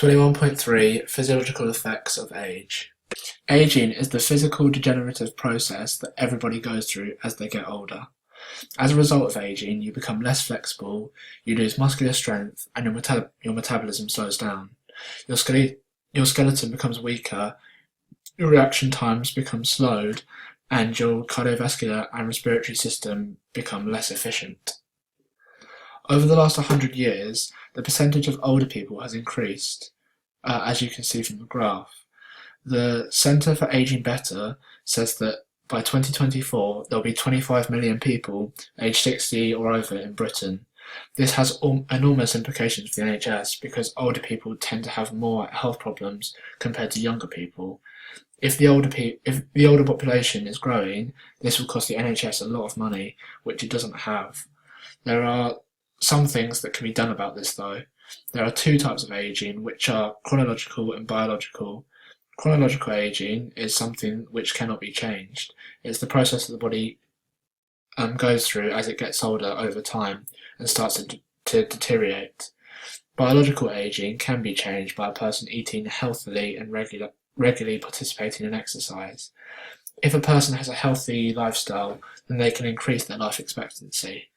21.3 Physiological effects of age. Aging is the physical degenerative process that everybody goes through as they get older. As a result of aging, you become less flexible, you lose muscular strength, and your metabolism slows down. Your skeleton becomes weaker, your reaction times become slowed, and your cardiovascular and respiratory system become less efficient. Over the last 100 years, the percentage of older people has increased, as you can see from the graph. The Centre for Aging Better says that by 2024 there will be 25 million people aged 60 or over in Britain. This has enormous implications for the NHS because older people tend to have more health problems compared to younger people. If the older population is growing, this will cost the NHS a lot of money, which it doesn't have. There are some things that can be done about this though. There are two types of aging, which are chronological and biological. Chronological aging is something which cannot be changed. It's the process that the body goes through as it gets older over time and starts to deteriorate. Biological aging can be changed by a person eating healthily and regularly participating in exercise. If a person has a healthy lifestyle, then they can increase their life expectancy.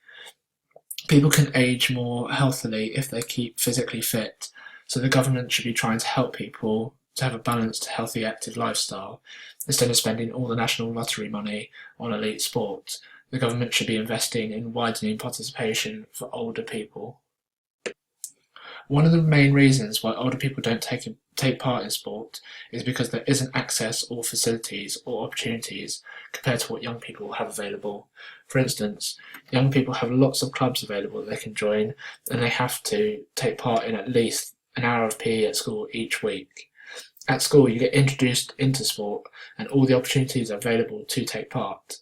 People can age more healthily if they keep physically fit, so the government should be trying to help people to have a balanced, healthy, active lifestyle. Instead of spending all the national lottery money on elite sport, the government should be investing in widening participation for older people. One of the main reasons why older people don't take part in sport is because there isn't access or facilities or opportunities compared to what young people have available. For instance, young people have lots of clubs available that they can join, and they have to take part in at least an hour of PE at school each week. At school, you get introduced into sport and all the opportunities are available to take part.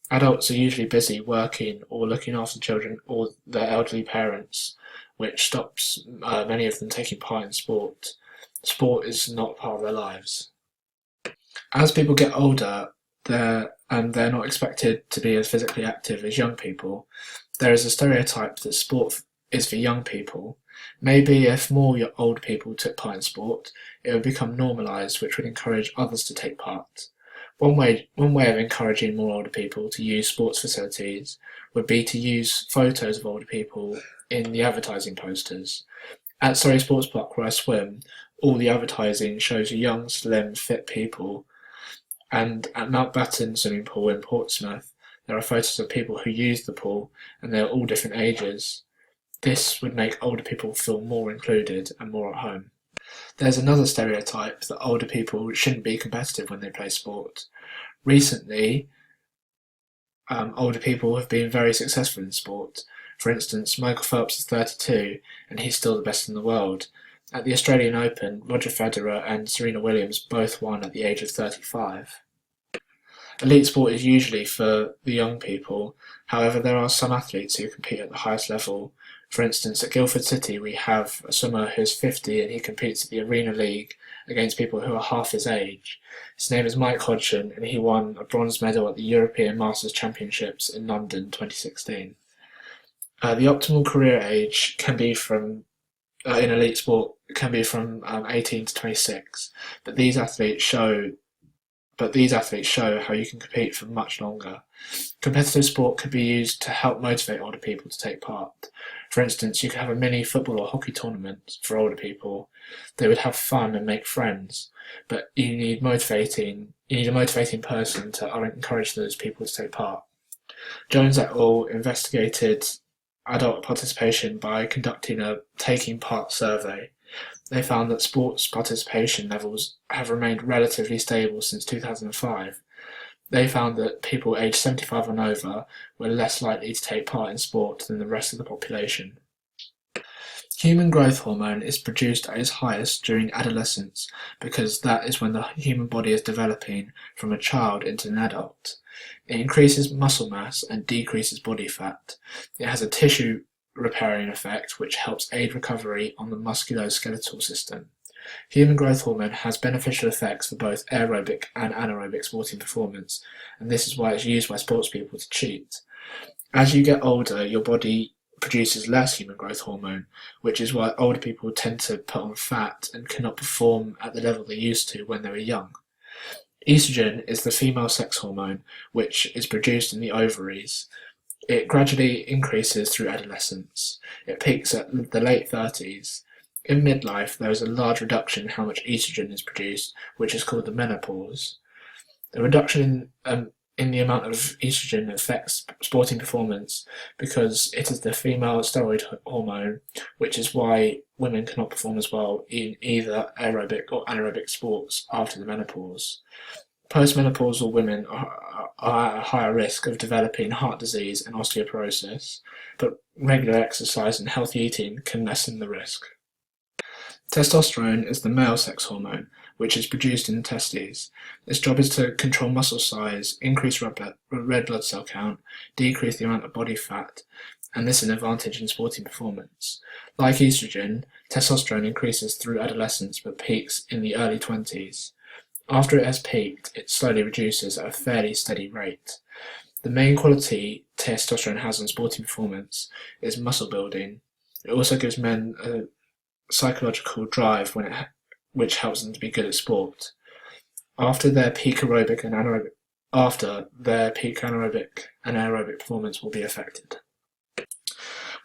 Adults are usually busy working or looking after children or their elderly parents, which stops many of them taking part in sport. Sport is not part of their lives. As people get older, they're not expected to be as physically active as young people. There is a stereotype that sport is for young people. Maybe if more older people took part in sport, it would become normalised, which would encourage others to take part. One way of encouraging more older people to use sports facilities would be to use photos of older people in the advertising posters. At Surrey Sports Park, where I swim, all the advertising shows young, slim, fit people. And at Mountbatten Swimming Pool in Portsmouth, there are photos of people who use the pool, and they are all different ages. This would make older people feel more included and more at home. There's another stereotype that older people shouldn't be competitive when they play sport. Recently, older people have been very successful in sport. For instance, Michael Phelps is 32 and he's still the best in the world. At the Australian Open, Roger Federer and Serena Williams both won at the age of 35. Elite sport is usually for the young people. However, there are some athletes who compete at the highest level. For instance, at Guildford City we have a swimmer who's 50 and he competes at the Arena League against people who are half his age. His name is Mike Hodgson and he won a bronze medal at the European Masters Championships in London 2016. The optimal career age can be from in elite sport can be from 18 to 26, but these athletes show how you can compete for much longer. Competitive sport could be used to help motivate older people to take part. For instance, you could have a mini football or hockey tournament for older people. They would have fun and make friends, but you need a motivating person to encourage those people to take part. Jones et al. Investigated adult participation by conducting a taking part survey. They found that sports participation levels have remained relatively stable since 2005. They found that people aged 75 and over were less likely to take part in sport than the rest of the population. Human growth hormone is produced at its highest during adolescence because that is when the human body is developing from a child into an adult. It increases muscle mass and decreases body fat. It has a tissue repairing effect which helps aid recovery on the musculoskeletal system. Human growth hormone has beneficial effects for both aerobic and anaerobic sporting performance, and this is why it's used by sports people to cheat. As you get older, your body produces less human growth hormone, which is why older people tend to put on fat and cannot perform at the level they used to when they were young. Estrogen is the female sex hormone, which is produced in the ovaries. It gradually increases through adolescence. It peaks at the late 30s. In midlife, there is a large reduction in how much estrogen is produced, which is called the menopause. The reduction in the amount of estrogen affects sporting performance because it is the female steroid hormone, which is why women cannot perform as well in either aerobic or anaerobic sports after the menopause. Postmenopausal women are at a higher risk of developing heart disease and osteoporosis, but regular exercise and healthy eating can lessen the risk. Testosterone is the male sex hormone, which is produced in the testes. Its job is to control muscle size, increase red blood cell count, decrease the amount of body fat, and this is an advantage in sporting performance. Like estrogen, testosterone increases through adolescence but peaks in the early 20s. After it has peaked, it slowly reduces at a fairly steady rate. The main quality testosterone has on sporting performance is muscle building. It also gives men a psychological drive which helps them to be good at sport. After their peak anaerobic and aerobic performance will be affected.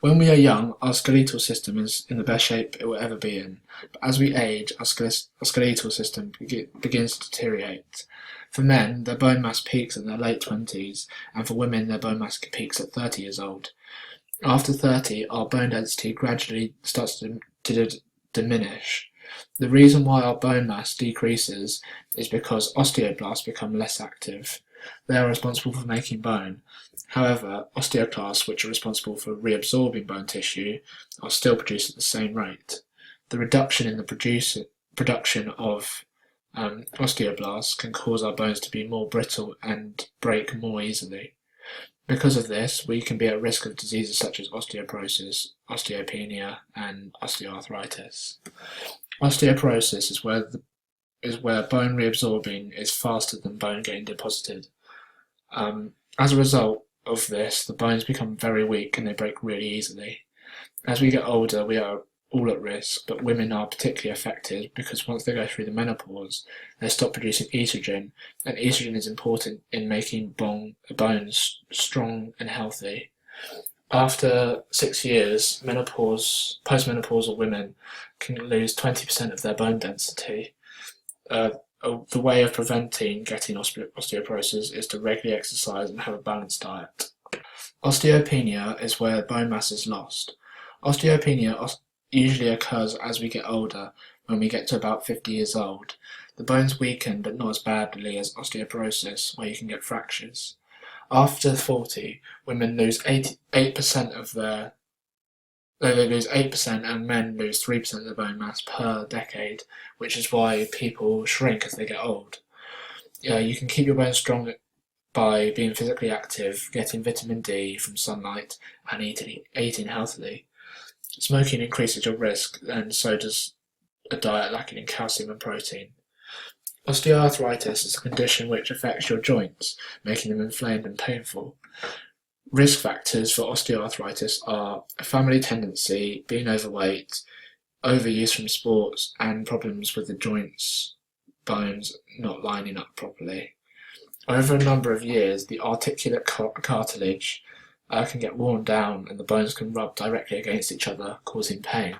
When we are young, our skeletal system is in the best shape it will ever be in, but as we age, our skeletal system begins to deteriorate. For men, their bone mass peaks in their late 20s, and for women, their bone mass peaks at 30 years old. After 30, our bone density gradually starts to diminish. The reason why our bone mass decreases is because osteoblasts become less active. They are responsible for making bone. However, osteoclasts, which are responsible for reabsorbing bone tissue, are still produced at the same rate. The reduction in the production of osteoblasts can cause our bones to be more brittle and break more easily. Because of this, we can be at risk of diseases such as osteoporosis, osteopenia, and osteoarthritis. Osteoporosis is where bone reabsorbing is faster than bone getting deposited. As a result of this, the bones become very weak and they break really easily. As we get older, we are all at risk, but women are particularly affected because once they go through the menopause, they stop producing estrogen, and estrogen is important in making bones strong and healthy. After 6 years, postmenopausal women can lose 20% of their bone density. The way of preventing getting osteoporosis is to regularly exercise and have a balanced diet. Osteopenia is where bone mass is lost. Osteopenia usually occurs as we get older, when we get to about 50 years old. The bones weaken, but not as badly as osteoporosis, where you can get fractures. After 40, women lose 8% of their they lose 8% and men lose 3% of their bone mass per decade, which is why people shrink as they get old. You can keep your bones strong by being physically active, getting vitamin D from sunlight, and eating healthily. Smoking increases your risk, and so does a diet lacking in calcium and protein. Osteoarthritis is a condition which affects your joints, making them inflamed and painful. Risk factors for osteoarthritis are a family tendency, being overweight, overuse from sports, and problems with the joints, bones not lining up properly. Over a number of years, the articulate cartilage can get worn down and the bones can rub directly against each other, causing pain.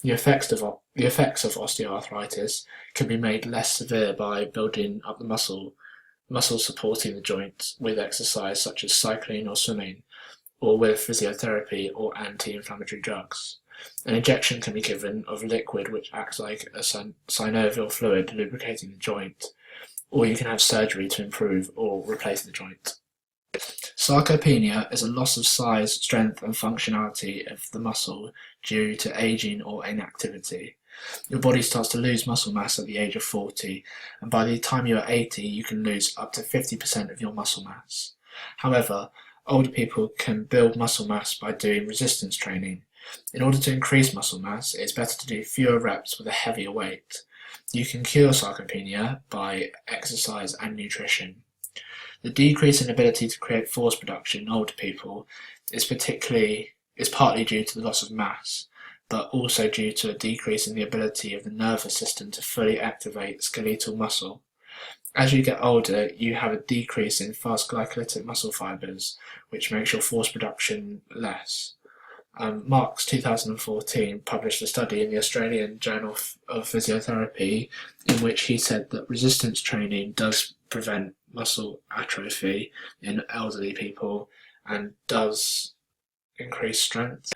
The effects of osteoarthritis can be made less severe by building up the muscles supporting the joint with exercise such as cycling or swimming, or with physiotherapy or anti-inflammatory drugs. An injection can be given of liquid which acts like a synovial fluid lubricating the joint, or you can have surgery to improve or replace the joint. Sarcopenia is a loss of size, strength and functionality of the muscle due to aging or inactivity. Your body starts to lose muscle mass at the age of 40, and by the time you are 80 you can lose up to 50% of your muscle mass. However, older people can build muscle mass by doing resistance training. In order to increase muscle mass, it's better to do fewer reps with a heavier weight. You can cure sarcopenia by exercise and nutrition. The decrease in ability to create force production in older people is particularly is partly due to the loss of mass, but also due to a decrease in the ability of the nervous system to fully activate skeletal muscle. As you get older, you have a decrease in fast glycolytic muscle fibers, which makes your force production less. Marks 2014 published a study in the Australian Journal of Physiotherapy in which he said that resistance training does prevent muscle atrophy in elderly people and does increase strength.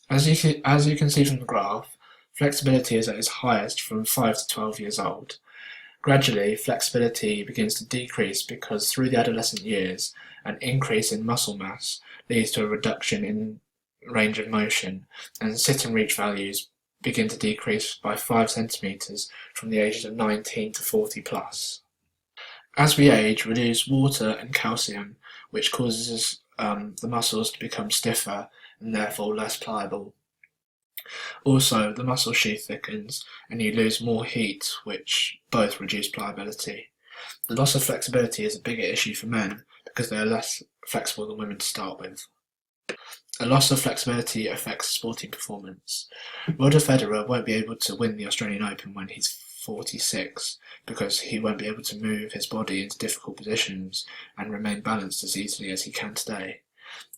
As you can see from the graph, flexibility is at its highest from 5 to 12 years old. Gradually, flexibility begins to decrease because through the adolescent years, an increase in muscle mass leads to a reduction in range of motion, and sit and reach values begin to decrease by 5 centimeters from the ages of 19 to 40 plus. As we age, we lose water and calcium, which causes the muscles to become stiffer and therefore less pliable. Also, the muscle sheath thickens and you lose more heat, which both reduce pliability. The loss of flexibility is a bigger issue for men because they are less flexible than women to start with. A loss of flexibility affects sporting performance. Roger Federer won't be able to win the Australian Open when he's 46 because he won't be able to move his body into difficult positions and remain balanced as easily as he can today.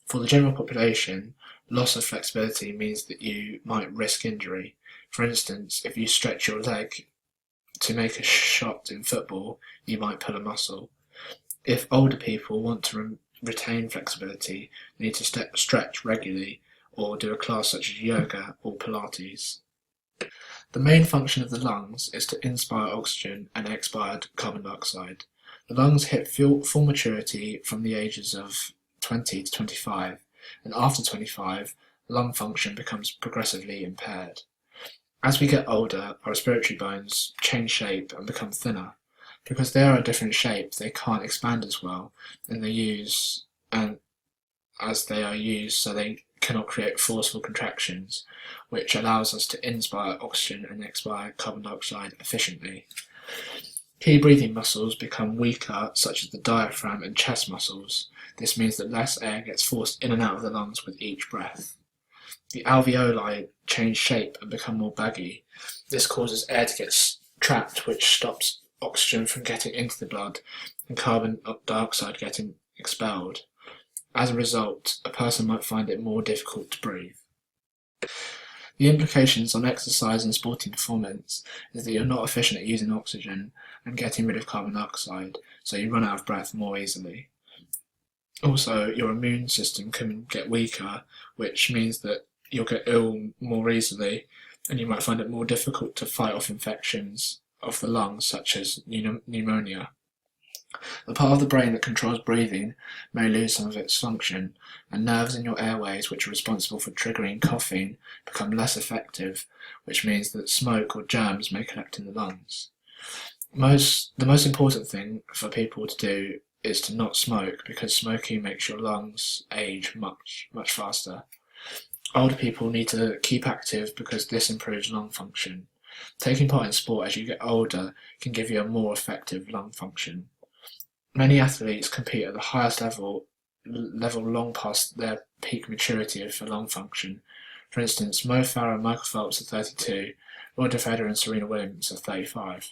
For the general population, loss of flexibility means that you might risk injury. For instance, if you stretch your leg to make a shot in football, you might pull a muscle. If older people want to retain flexibility, they need to stretch regularly or do a class such as yoga or Pilates. The main function of the lungs is to inspire oxygen and expire carbon dioxide. The lungs hit full maturity from the ages of 20 to 25, and after 25, lung function becomes progressively impaired. As we get older, our respiratory bones change shape and become thinner. Because they are a different shape, they can't expand as well, and as they are used, so they cannot create forceful contractions, which allows us to inspire oxygen and expire carbon dioxide efficiently. Key breathing muscles become weaker, such as the diaphragm and chest muscles. This means that less air gets forced in and out of the lungs with each breath. The alveoli change shape and become more baggy. This causes air to get trapped, which stops oxygen from getting into the blood and carbon dioxide getting expelled. As a result, a person might find it more difficult to breathe. The implications on exercise and sporting performance is that you're not efficient at using oxygen and getting rid of carbon dioxide, so you run out of breath more easily. Also, your immune system can get weaker, which means that you'll get ill more easily, and you might find it more difficult to fight off infections of the lungs, such as pneumonia. The part of the brain that controls breathing may lose some of its function, and nerves in your airways, which are responsible for triggering coughing, become less effective, which means that smoke or germs may collect in the lungs. The most important thing for people to do is to not smoke, because smoking makes your lungs age much faster. Older people need to keep active because this improves lung function. Taking part in sport as you get older can give you a more effective lung function. Many athletes compete at the highest level long past their peak maturity for lung function. For instance, Mo Farah and Michael Phelps are 32, Roger Federer and Serena Williams are 35.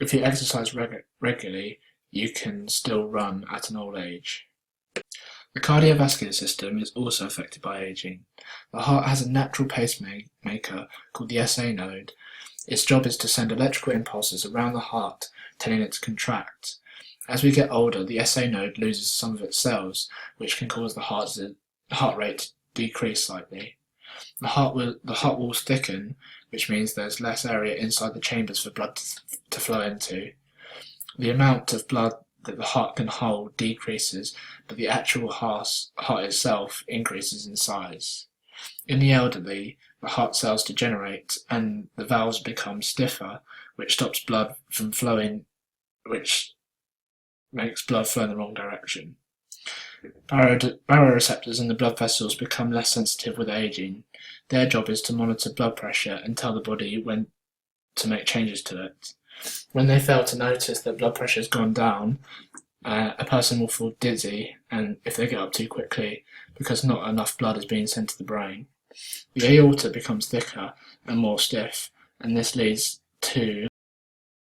If you exercise regularly, you can still run at an old age. The cardiovascular system is also affected by aging. The heart has a natural pacemaker called the SA node. Its job is to send electrical impulses around the heart, telling it to contract. As we get older, the SA node loses some of its cells, which can cause the heart rate to decrease slightly. The heart walls thicken, which means there's less area inside the chambers for blood to flow into. The amount of blood that the heart can hold decreases, but the actual heart itself increases in size. In the elderly, the heart cells degenerate and the valves become stiffer, which stops blood from flowing, which makes blood flow in the wrong direction. Baroreceptors in the blood vessels become less sensitive with aging. Their job is to monitor blood pressure and tell the body when to make changes to it. When they fail to notice that blood pressure has gone down, a person will feel dizzy, and if they get up too quickly, because not enough blood is being sent to the brain. The aorta becomes thicker and more stiff, and this leads to